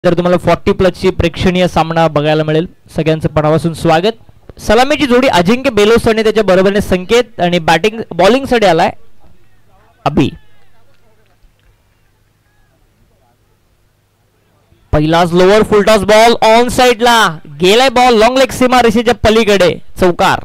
तर तुम्हाला 40 प्लसची प्रेक्षणीय सामना बघायला मिळेल. सगळ्यांचं मनापासून स्वागत. सलामीची जोडी अजिंक्य बेलोस आणि त्याच्या बरोबरीने संकेत आणि बॅटिंग बॉलिंग साठी आलाय अभि. पहिलाच लोअर फुलटॉस बॉल ऑन साइडला गेलाय. बॉल लॉंग लेग सीमा रेषेच्या पलीकडे चौकार.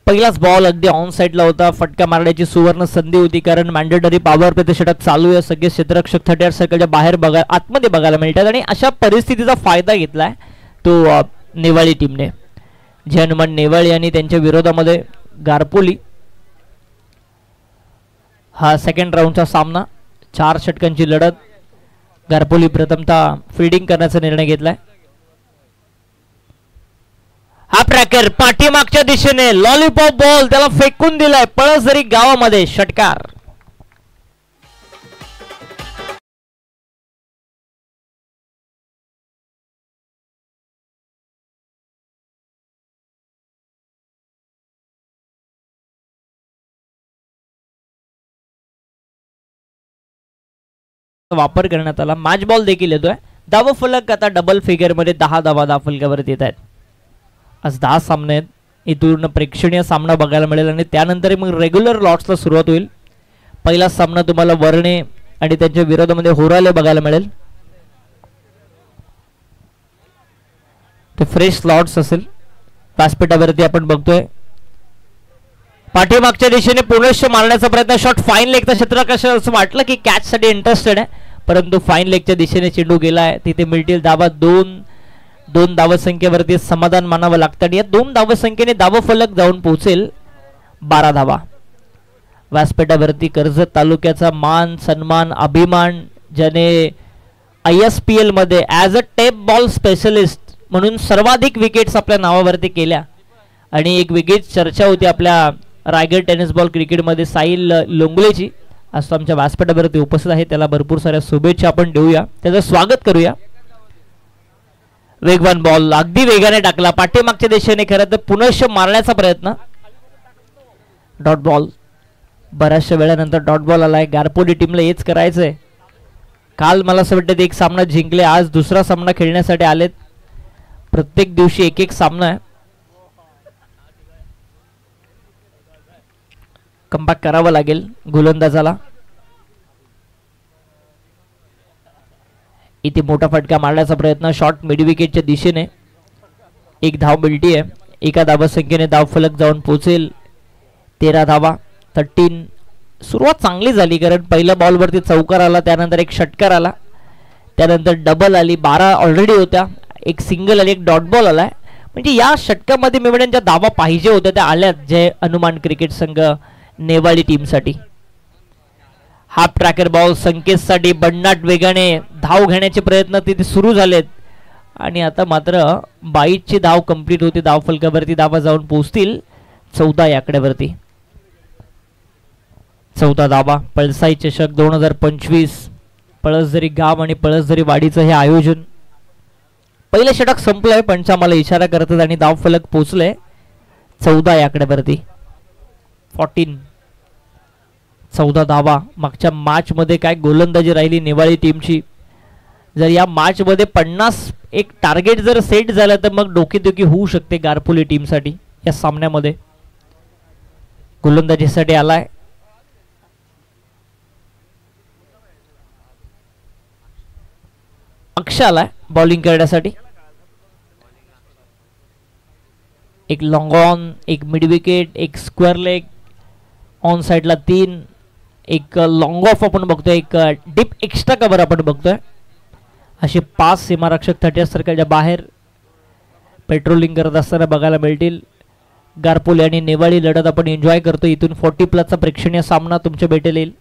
पहिलाच बॉल अगदी ऑन साइडला होता. फटका मारण्याची सुवर्ण संधी होती कारण मॅन्डेटरी पॉवर प्ले षटक चालू आहे. सगळे क्षेत्ररक्षक 38 सर्कलच्या बाहेर आतमध्ये बघायला मिळतात आणि अशा परिस्थितीचा फायदा घेतलाय तो नेवाळी टीमने. जे हनुमान नेवाळी आणि त्यांच्या विरोधामध्ये गारपोली. हा सेकंड राऊंडचा सामना. 4 षटकांची लढत. गारपोली प्रथमतः फील्डिंग करण्याचा निर्णय घेतलाय. हा ट्रॅकर पाठीमागच्या दिशेने लॉलीपॉप बॉल त्याला फेकून दिलाय पळसदरी गावामध्ये. षटकार. वापर करण्यात आला. मॅच बॉल देखील येतोय. धाव फलक आता डबल फिगर मध्ये 10 धावा धाव फलकावरती येत आहेत. आज 10 सामने आहेत. इथून प्रेक्षणीय सामना बघायला मिळेल आणि त्यानंतर मग रेग्युलर लॉट्सला सुरुवात होईल. पहिला सामना तुम्हाला वर्णे आणि त्यांच्या विरोधामध्ये होराले बघायला मिळेल. ते फ्रेश लॉट्स असेल. व्यासपीठावरती आपण बघतोय पाठीमागच्या दिशेने पुनश्च मारण्याचा प्रयत्न. शॉट फाईन लेगचा क्षेत्ररक्षक असं वाटलं की कॅच साठी इंटरेस्टेड आहे परंतु फाईन लेगच्या दिशेने चेंडू गेलाय. तिथे मिळतील धावा. दोन धावसंख्येवरती समाधान मानावं लागतं आणि या 2 धावसंख्येने धावफलक जाऊन पोहोचेल 12 धावा. व्यासपीठावरती कर्जत तालुक्याचा मान सन्मान अभिमान ज्याने ISPL मध्ये as a tape ball specialist म्हणून सर्वाधिक विकेट्स आपल्या नावावरती केल्या आणि एक विकेट चर्चा होती आपल्या रायगड टेनिस बॉल क्रिकेटमध्ये साहिल लोंगलेची. आज तो आमच्या व्यासपीठावरती उपस्थित आहे. त्याला भरपूर साऱ्या शुभेच्छा आपण देऊया. त्याचं स्वागत करूया. वेगवान बॉल अगदी वेगाने टाकला पाठीमागच्या दिशेने. खरं तर पुनश्च मारण्याचा प्रयत्न. Dot ball. बऱ्याचशा वेळानंतर डॉट बॉल आलाय. गारपोली टीमला हेच करायचंय. काल मला असं वाटतं एक सामना जिंकले. आज दुसरा सामना खेळण्यासाठी आलेत. प्रत्येक दिवशी एक सामना आहे. कमबॅक करावं लागेल गोलंदाजाला. इथे मोठा फटका मारण्याचा प्रयत्न. शॉट मिड विकेटच्या दिशेने. 1 धाव मिळती आहे. एका धावसंख्येने धावफलक जाऊन पोहोचेल 13 धावा. 13. सुरुवात चांगली झाली कारण पहिल्या बॉलवरती चौकार आला. त्यानंतर एक षटकार आला. त्यानंतर डबल आली. 12 ऑलरेडी होत्या. एक सिंगल आली. एक डॉट बॉल आलाय. म्हणजे या षटकामध्ये मी म्हणेन ज्या धावा पाहिजे होत्या त्या आल्यात. जय हनुमान क्रिकेट संघ नेवाळी टीमसाठी. हाफ ट्रॅकर बॉल संकेतसाठी. बन्नाट वेगाने धाव घेण्याचे प्रयत्न तिथे सुरू झालेत आणि आता मात्र 22ची धाव कंप्लीट होती. धाव फलकावरती धावा जाऊन पोहोचतील 14 या आकड्यावरती. 14 धावा. पळसाई चषक 2025 पळसदरी गाव आणि पळसदरी वाडीचं हे आयोजन. पहिलं षटक संपलंय. पंच आम्हाला इशारा करतात आणि धाव फलक पोहोचले 14 या आकड्यावरती. 14 धावा. मागच्या मॅच मध्ये काय गोलंदाजी राहिली नेवाळी टीमची. जर या मॅच मध्ये 50 एक टार्गेट जर सेट झालं तर मग डोकेदुखी होऊ शकते गारपोली टीमसाठी. या सामन्यामध्ये गोलंदाजीसाठी आलाय अक्षय. आलाय बॉलिंग करण्यासाठी. एक लॉंग ऑन. एक मिड विकेट. एक स्क्वेअर लेग. ऑन साइडला 3. एक लॉंग ऑफ आपण बघतोय. एक डीप एक्स्ट्रा कव्हर आपण बघतोय. असे 5 सीमारक्षक 38 सर्कलच्या बाहेर पेट्रोलिंग करत असताना बघायला मिळतील. गारपोली आणि नेवाळी लढत आपण एन्जॉय करतो. इथून 40 प्लसचा प्रेक्षणीय सामना तुमच्या भेटेल येईल.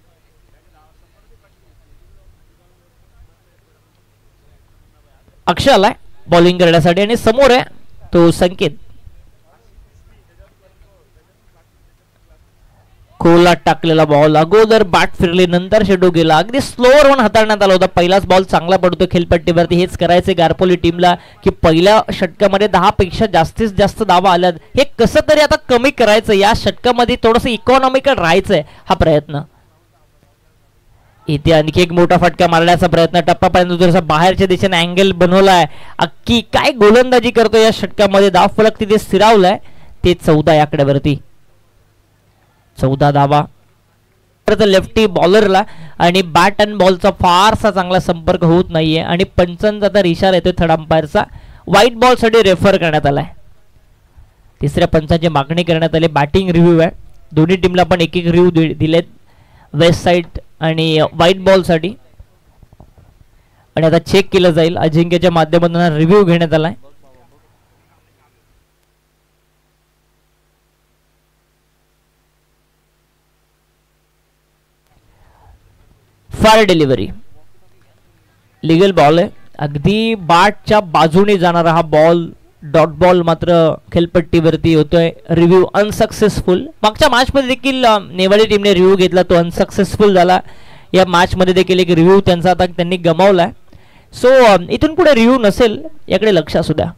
अक्षय आलाय बॉलिंग करण्यासाठी आणि समोर आहे तो संकेत. खोलात टाकलेला बॉल अगोदर बॅट फिरली नंतर चेंडू गेला. अगदी स्लोवर वन हाताळण्यात आला होता. पहिलाच बॉल चांगला पडतो खेळपट्टीवरती. हेच करायचे गारपोली टीमला की पहिल्या षटकामध्ये 10 पेक्षा जास्तीत जास्त धावा आल्यात. हे कसं तरी आता कमी करायचं. या षटकामध्ये थोडंसं इकॉनॉमिकल राहायचंय हा प्रयत्न. इथे आणखी एक मोठा फटका मारण्याचा प्रयत्न. टप्पापर्यंत थोडासा बाहेरच्या दिशेने अँगल बनवलाय. अक्की काय गोलंदाजी करतो या षटकामध्ये. धाव फलक तिथे स्थिरावलाय. ते 14 या आकड्यावरती. 14 धावा. लेफ्टी बॉलरला आणि बॅट अँड बॉलचा फारसा चांगला संपर्क होत नाहीये आणि पंचांचा तर इशारा येतोय थर्ड अंपायरचा. व्हाईट बॉल साठी रेफर करण्यात आलाय. तिसऱ्या पंचांची मागणी करण्यात आली. बॅटिंग रिव्ह्यू आहे. दोन्ही टीमला पण एक एक रिव्ह्यू दिलेत वेस्ट साइड आणि व्हाईट बॉल साठी. आणि आता चेक केलं जाईल. अजिंक्यच्या माध्यमातून रिव्ह्यू घेण्यात आलाय. फार डिलिव्हरी लिगल बॉल आहे. अगदी बॅटच्या बाजूने जाणारा हा बॉल डॉट बॉल मात्र खेळपट्टीवरती होतोय. Review unsuccessful. मागच्या मॅच मध्ये देखील नेवाडी टीमने रिव्ह्यू घेतला. तो अनसक्सेसफुल झाला. या मॅच मध्ये देखील एक रिव्ह्यू त्यांचा आता त्यांनी गमावलाय. सो इथून पुढे रिव्ह्यू नसेल याकडे लक्ष असू द्या.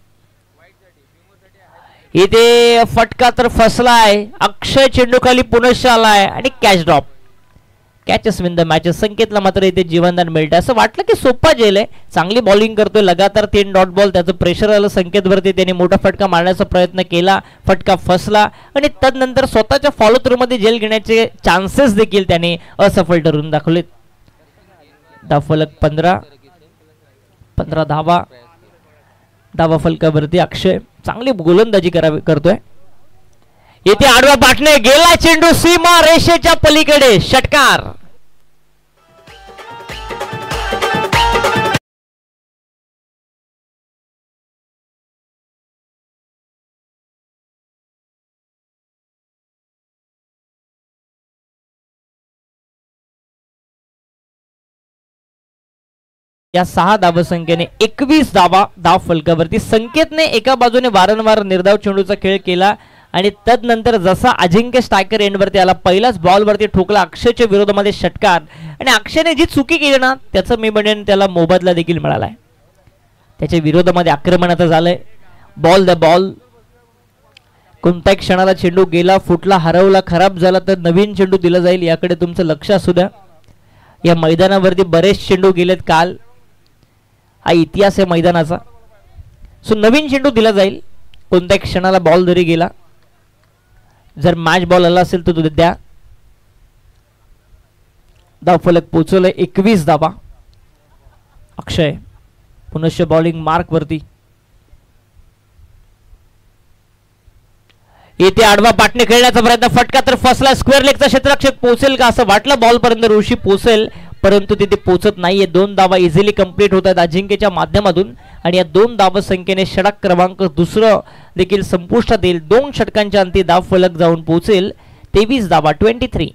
इथे फटका तर फसलाय. अक्षय चेंडू खाली पुनश्च आलाय आणि catch drop. Catches win the matches. संकेतला मात्र इथे जीवनदान मिळतं. असं वाटलं की सोपा जेल आहे. चांगली बॉलिंग करतोय. लगातार 3 डॉट बॉल. त्याचं प्रेशर आलं संकेतवरती. त्याने मोठा फटका मारण्याचा प्रयत्न केला. फटका फसला आणि तदनंतर स्वतःच्या फॉलो थ्रू मध्ये जेल घेण्याचे चान्सेस देखील त्याने असफल ठरून दाखवलेत. धावफलक 15 धावा. धावा फलकावरती अक्षय चांगली गोलंदाजी करतोय. येथे आडवा बाटणे गेला चेंडू सीमा रेषेच्या पलीकडे. षटकार. या 6 धावसंख्येने 21 धावा धाव फलकावरती. संकेतने एका बाजूने वारंवार निर्धाव चेंडूचा खेळ केला आणि तदनंतर जसा अजिंक्य स्ट्रायकर एंडवरती आला पहिलाच बॉलवरती ठोकला. अक्षयच्या विरोधामध्ये षटकार. आणि अक्षयने जी चुकी केली ना त्याचं मी म्हणेन त्याला मोबदला देखील मिळालाय. त्याच्या विरोधामध्ये आक्रमण आता झालंय. Ball the ball. कोणत्याही क्षणाला चेंडू गेला फुटला हरवला खराब झाला तर नवीन चेंडू दिला जाईल. याकडे तुमचं लक्ष असू द्या. या मैदानावरती बरेच चेंडू गेलेत काल. हा इतिहास आहे मैदानाचा. सो नवीन चेंडू दिला जाईल. कोणत्याही क्षणाला बॉल जरी गेला. जर मॅच बॉल आला असेल तर तो द्या. धावफलक पोहोचवलंय 21 धावा. अक्षय पुनश्च बॉलिंग मार्क वरती. इथे आडवा पाटणे खेळण्याचा प्रयत्न. फटका तर फसला. स्क्वेअर लेगचा क्षेत्ररक्षक पोहोचेल का असं वाटलं बॉल पर्यंत. ऋषी पोहोचेल परंतु तिथे पोहोचत नाहीये. 2 धावा इझिली कंप्लीट होत आहेत अजिंक्यच्या माध्यमातून. आणि या 2 धाव संख्येने षटक क्रमांक दुसरं देखील संपुष्टात येईल. 2 षटकांच्या अंती धाव फलक जाऊन पोहोचेल. 23 धावा 23.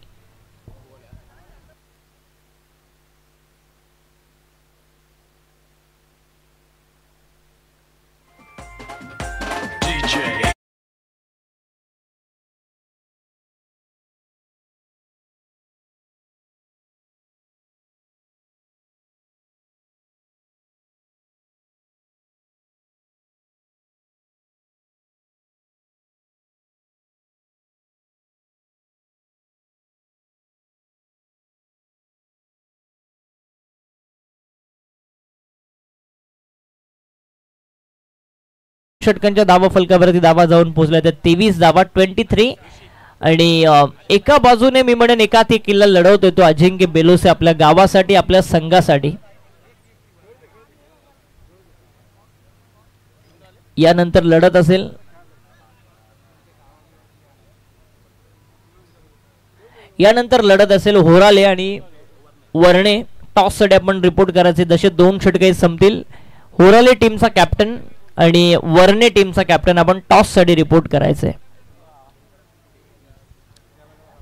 षटकांच्या धावा फलकावरती धावा जाऊन पोहोचल्या. त्या 23 धावा 23. आणि एका बाजूने मी म्हणेन एकात एक किल्ला लढवतोय तो अजिंक्य बेलोसे आपल्या गावासाठी आपल्या संघासाठी. यानंतर लढत असेल होराले आणि वर्णे. टॉस साठी आपण रिपोर्ट करायचे. जसे 2 षटके संपतील होराले टीमचा कॅप्टन आणि वर्णे टीमचा कॅप्टन आपण टॉस साठी रिपोर्ट करायचंय.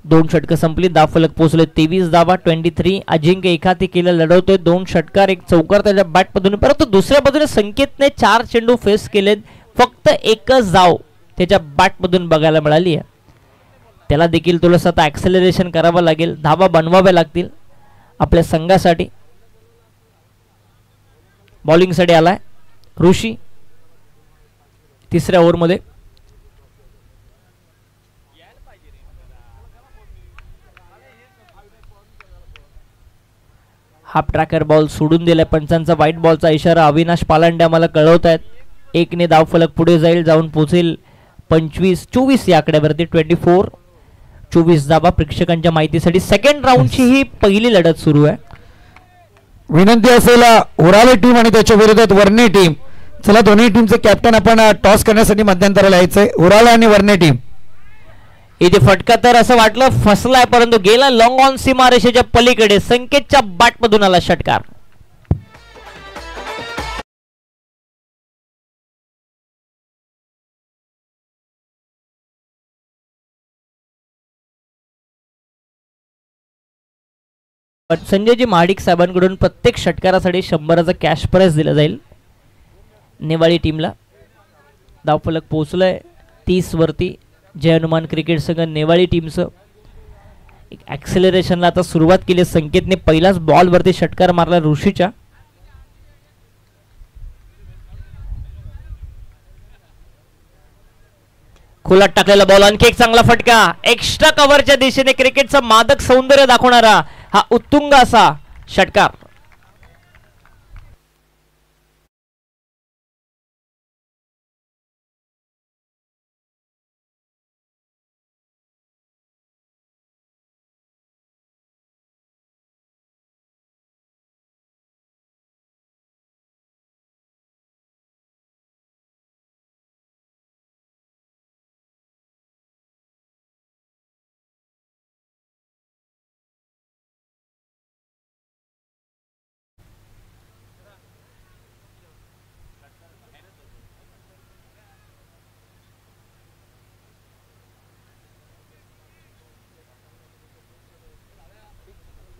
2 षटकं संपली. धाव फलक पोहोचले 23 धावा 23. अजिंक्य एकाती केलं लढवतोय. 2 षटकार 1 चौकार त्याच्या बॅट मधून. परंतु दुसऱ्या बाजूने संकेतने 4 चेंडू फेस केलेत. फक्त एकच धाव त्याच्या बॅट मधून बघायला मिळाली आहे. त्याला देखील थोडंसं आता ॲक्सेलरेशन करावं लागेल, धाबा बनवाव्या लागतील आपल्या संघासाठी. बॉलिंगसाठी आलाय ऋषी तिसऱ्या ओव्हरमध्ये. हाफ ट्रॅकर बॉल सोडून दिलाय, पंचांचा व्हाईट बॉलचा इशारा अविनाश पालांडे आम्हाला कळवत आहेत. एकने धाव फलक पुढे जाईल, जाऊन पोहोचेल 25-24 या आकड्यावरती. 24 धावा प्रेक्षकांच्या माहितीसाठी. सेकंड राऊंडची ही पहिली लढत सुरू आहे. विनंती असेल ओराले टीम आणि त्याच्या विरोधात वर्णे टीम. चला दोन्ही टीमचे कॅप्टन आपण टॉस करण्यासाठी मध्यंतराला यायचंय. ओराले आणि वर्णे टीम. इथे फटका तर असं वाटलं फसलाय, परंतु गेला लॉंग ऑन सीमारेषेच्या पलीकडे. संकेतच्या बॅटमधून आला षटकार. संजयजी महाडिक साहेबांकडून प्रत्येक षटकारासाठी 100चा कॅश प्राइज दिला जाईल नेवाळी टीमला. धावफलक पोहोचलाय 30 वरती. जय हनुमान क्रिकेट संघ नेवाळी टीमचं एक ॲक्सेलरेशनला आता सुरुवात केली. संकेतने पहिलाच बॉलवरती षटकार मारला ऋषीच्या. खोलात टाकलेला बॉल, आणखी एक चांगला फटका. एक्स्ट्रा कव्हरच्या दिशेने क्रिकेटचं मादक सौंदर्य दाखवणारा हा उत्तुंग असा षटकार.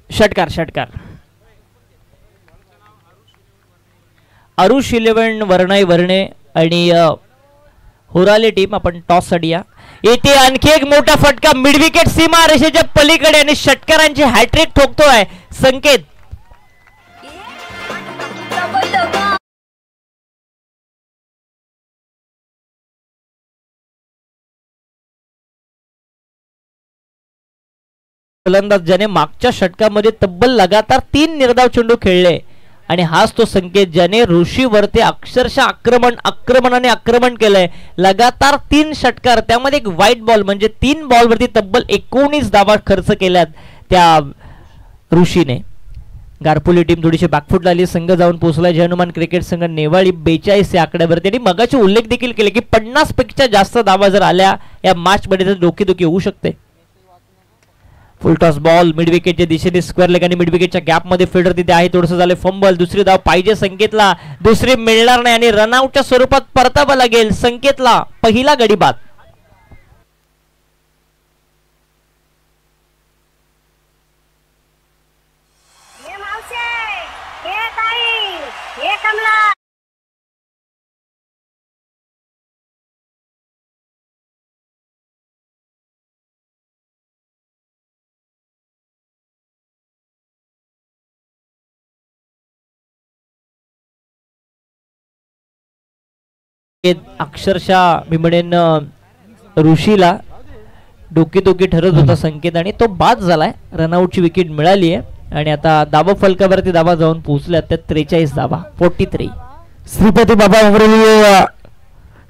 षटकार अरुष 11 वर्णाई वर्णे आणि होराले टीम. आपण टॉस साठी या. येथे आणखी एक मोठा फटका मिड विकेट सीमा रेषेच्या पलीकडे आणि षटकारांची हॅट्रिक ठोकतोय संकेत. फलंदाज ज्याने मागच्या षटकामध्ये तब्बल लगातार 3 निर्धाव चेंडू खेळले आणि हाच तो संकेत ज्याने ऋषीवरती अक्षरशः आक्रमण केलंय. लगातार 3 षटकार, त्यामध्ये एक व्हाईट बॉल, म्हणजे 3 बॉलवरती तब्बल 19 धावा खर्च केल्यात त्या ऋषीने. गारपोली टीम थोडीशी बॅकफुट आली. संघ जाऊन पोहोचला जय हनुमान क्रिकेट संघ नेवाळी 42 या आकड्यावरती. आणि मगाचे उल्लेख देखील केले की 50 पेक्षा जास्त धावा जर आल्या या मॅच मध्ये तर डोकेदुखी होऊ शकते. फुल टॉस बॉल मिड विकेटच्या दिशेने स्क्वेअर लेग आणि मिड विकेटच्या गॅप मध्ये फिल्डर तिथे आहे. थोडंसं झालं फंबल. दुसरी धाव पाहिजे संकेतला, दुसरी मिळणार नाही आणि रनआउटच्या स्वरूपात परतावं लागेल संकेतला. पहिला गडी बाद. अक्षरशः मी म्हणेन ऋषीला डोकेदुखी ठरत होता संकेत आणि तो बाद झालाय. रनआउटची विकेट मिळाली आहे आणि आता धावा फलकावरती धावा जाऊन पोहोचल्या त्या 43 धावा. 43. श्रीपती बाबा उमरेली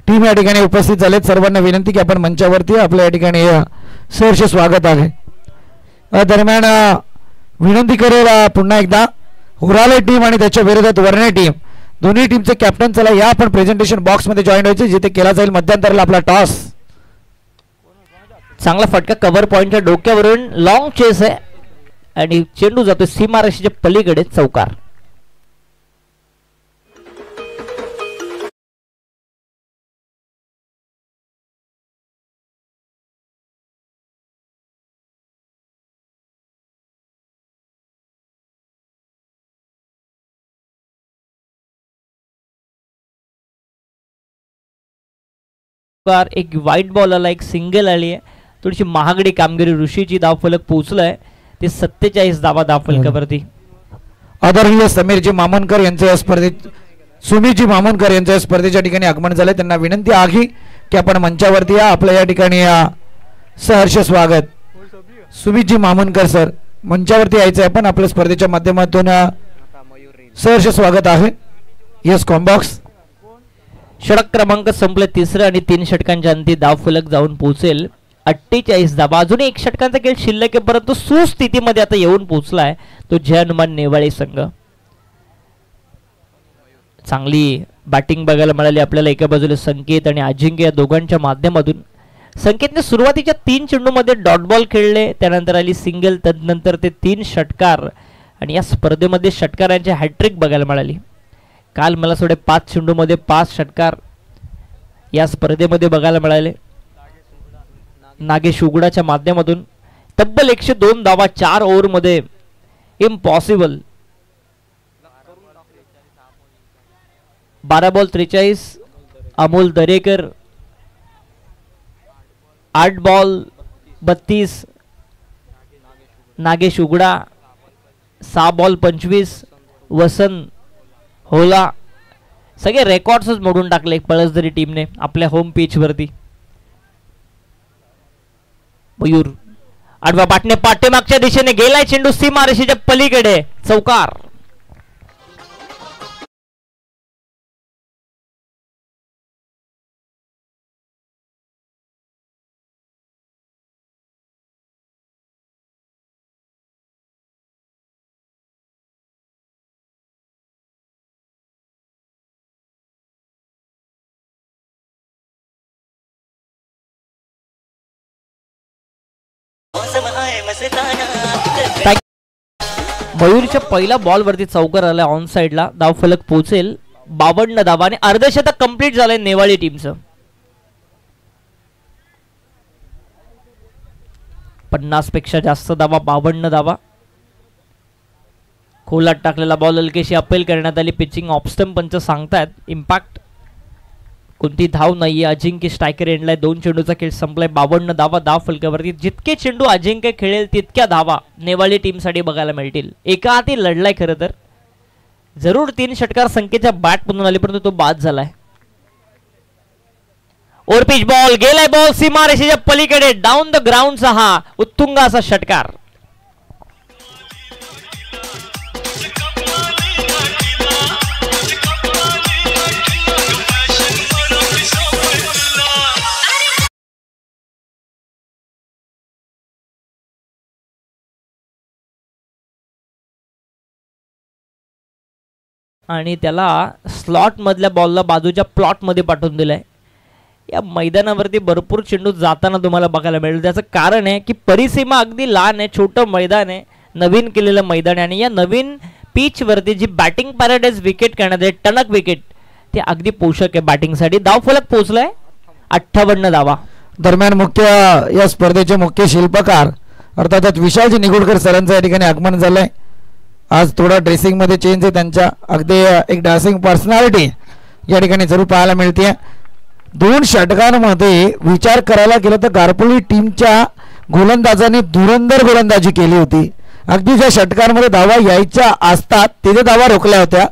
टीम या ठिकाणी उपस्थित झालेत. सर्वांना विनंती की आपण मंचावरती आपल्या या ठिकाणी सहर्ष स्वागत आहे. दरम्यान विनंती करेल पुन्हा एकदा होराले टीम आणि त्याच्या विरोधात वर्णे टीम दोन्ही टीमचे कॅप्टन चला या आपण प्रेझेंटेशन बॉक्स मध्ये जॉईन व्हायचे जिथे केला जाईल मध्यंतराला आपला टॉस. चांगला फटका कव्हर पॉइंटच्या डोक्यावरून लॉंग चेस आहे आणि चेंडू जातो सीमारेषेच्या पलीकडे चौकार. एक व्हाईट बॉल आला, एक सिंगल आली आहे थोडीशी महागडी कामगिरी ऋषीची धावफलक पोहोचलाय ते 47 धावा धावफलकावरती. आदरणीय समीरजी मामनकर यांचे या स्पर्धेत सुमीजी मामनकर यांच्या स्पर्धेच्या ठिकाणी आगमन झाले. त्यांना विनंती आहे की आपण मंचावरती या. आपल्या या ठिकाणी सहर्ष स्वागत. सुमीजी मामनकर सर मंचावरती यायचं आपण आपल्या स्पर्धेच्या माध्यमातून सहर्ष स्वागत आहे. यस कॉम्बॉक्स षटक क्रमांक संपले. तिसरं आणि 3 षटकांच्या अंती धावफलक जाऊन पोहोचेल 48 धावा. अजूनही 1 षटकांचा खेळ शिल्लक आहे परंतु सुस्थितीमध्ये आता येऊन पोहोचलाय तो जय हनुमान नेवाळे संघ. चांगली बॅटिंग बघायला मिळाली आपल्याला. एका बाजूला संकेत आणि अजिंक्य या दोघांच्या माध्यमातून. संकेतने सुरुवातीच्या 3 चेंडूमध्ये डॉट बॉल खेळले, त्यानंतर आली सिंगल, तदनंतर ते 3 षटकार आणि या स्पर्धेमध्ये षटकारांची हॅट्रिक बघायला मिळाली. काल मला सोडे 5 चेंडूमध्ये 5 षटकार या स्पर्धेमध्ये बघायला मिळाले. नागेश उगडाच्या माध्यमातून तब्बल 102 धावा 4 ओव्हरमध्ये. Impossible. 12 ball 43. Amol Darekar 8 ball 32. Nagesh Ugada 6 ball 25. Vasant Hola. सगळे रेकॉर्ड्सच मोडून टाकले पळसदरी टीमने आपल्या होम पिच वरती. मयूर आडवा बाटणे पाठीमागच्या दिशेने गेलाय चेंडू सीमारेषेच्या पलीकडे. चौकार. मयूरच्या पहिल्या बॉल वरती चौकार आला ऑन साइडला. धावफलक पोहोचेल 52 धावा आणि अर्धशतक कंप्लीट झालंय नेवाळी टीमचं. 50 पेक्षा जास्त धावा 52 धावा. खोलात टाकलेला बॉल हलकेशी अपील करण्यात आली. पिचिंग ऑफस्टंप पंच सांगतायत इम्पॅक्ट कोणती धाव नाहीये. अजिंक्य स्ट्रायकर एंडलाय. 2 चेंडूचा खेळ संपलाय. 52 धावा धावफलकावरती. जितके चेंडू अजिंक्य खेळेल तितक्या धावा नेवाळी टीमसाठी बघायला मिळतील. एका हाती लढलाय खरं तर. जरूर 3 षटकार संख्येच्या बॅट म्हणून आले परंतु तो बाद झालाय. ओव्हर पिच बॉल गेलाय. बॉल सीमारेषेच्या पलीकडे डाऊन द ग्राउंडचा हा उत्तुंग असा षटकार. आणि त्याला स्लॉट मधल्या बॉलला बाजूच्या प्लॉट मध्ये पाठवून दिलाय. या मैदानावरती भरपूर चेंडू जाताना तुम्हाला बघायला मिळेल. त्याचं कारण आहे की परिसीमा अगदी लहान आहे. छोटं मैदान आहे. नवीन केलेलं मैदान आहे आणि या नवीन पिच वरती जी बॅटिंग पॅराडाईज विकेट करण्यात आहे टणक विकेट ते अगदी पोषक आहे बॅटिंगसाठी. धावफलक पोहोचलाय 58 धावा. दरम्यान मुख्य या स्पर्धेचे मुख्य शिल्पकार अर्थात विशालजी निगुडकर सरांचं या ठिकाणी आगमन झालंय. आज थोडा ड्रेसिंग मध्ये चेंज आहे त्यांच्या. अगदी एक डान्सिंग पर्सनॅलिटी या ठिकाणी जरूर पाहायला मिळते. 2 षटकांमध्ये विचार करायला गेलं तर गारपोली टीमच्या गोलंदाजाने धुरंधर गोलंदाजी केली होती. अगदी ज्या षटकांमध्ये धावा यायच्या असतात तिथे धावा रोखल्या होत्या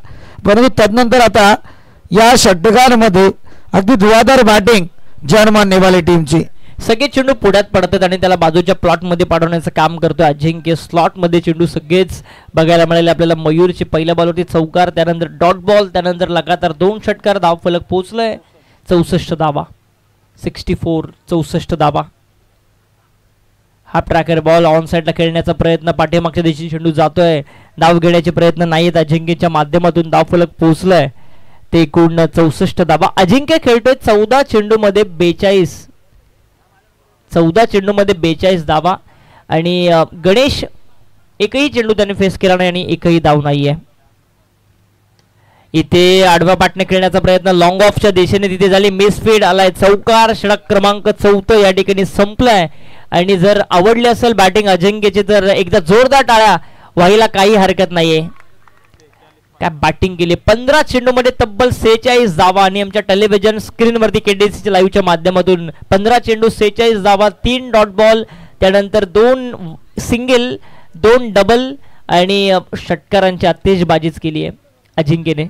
परंतु तदनंतर आता या षटकांमध्ये अगदी धुवाधार बॅटिंग जय हनुमान नेवाळे टीमची. सगळे चेंडू पुढ्यात पडतात आणि त्याला बाजूच्या प्लॉट मध्ये पाठवण्याचं काम करतोय अजिंक्य. स्लॉट मध्ये चेंडू सगळेच बघायला मिळाले आपल्याला. मयूरची पहिल्या बॉलवरती चौकार, त्यानंतर डॉट बॉल, त्यानंतर लगातार 2 षटकार. धावफलक पोहोचलाय 64 धावा. 64 धावा. हाफ ट्रॅकर बॉल ऑन साइडला खेळण्याचा प्रयत्न. पाठीमागच्या दिशेने चेंडू जातोय. धाव घेण्याचे प्रयत्न नाहीत अजिंक्यच्या माध्यमातून. धावफलक पोहोचलाय ते एकूण 64 धावा. अजिंक्य खेळतोय 14 चेंडूमध्ये 42 धावा आणि गणेश एकही चेंडू त्याने फेस केला नाही आणि एकही धाव नाहीये. इथे आडवा पाटणे खेळण्याचा प्रयत्न लॉंग ऑफच्या दिशेने तिथे झाली. मिसफीड आलाय. चौकार. षटक क्रमांक 4 या ठिकाणी संपलाय. आणि जर आवडली असेल बॅटिंग अजिंक्यची तर एकदा जोरदार टाळ्या व्हायला काही हरकत नाहीये. काय बॅटिंग केली. 15 चेंडूमध्ये तब्बल 46 धावा आणि आमच्या टेलिव्हिजन स्क्रीनवरती केडीसीच्या लाईव्हच्या माध्यमातून 15 चेंडू 46 धावा, 3 डॉट बॉल, त्यानंतर 2 सिंगल, 2 डबल आणि षटकारांची आतिषबाजीच केली आहे अजिंक्यने.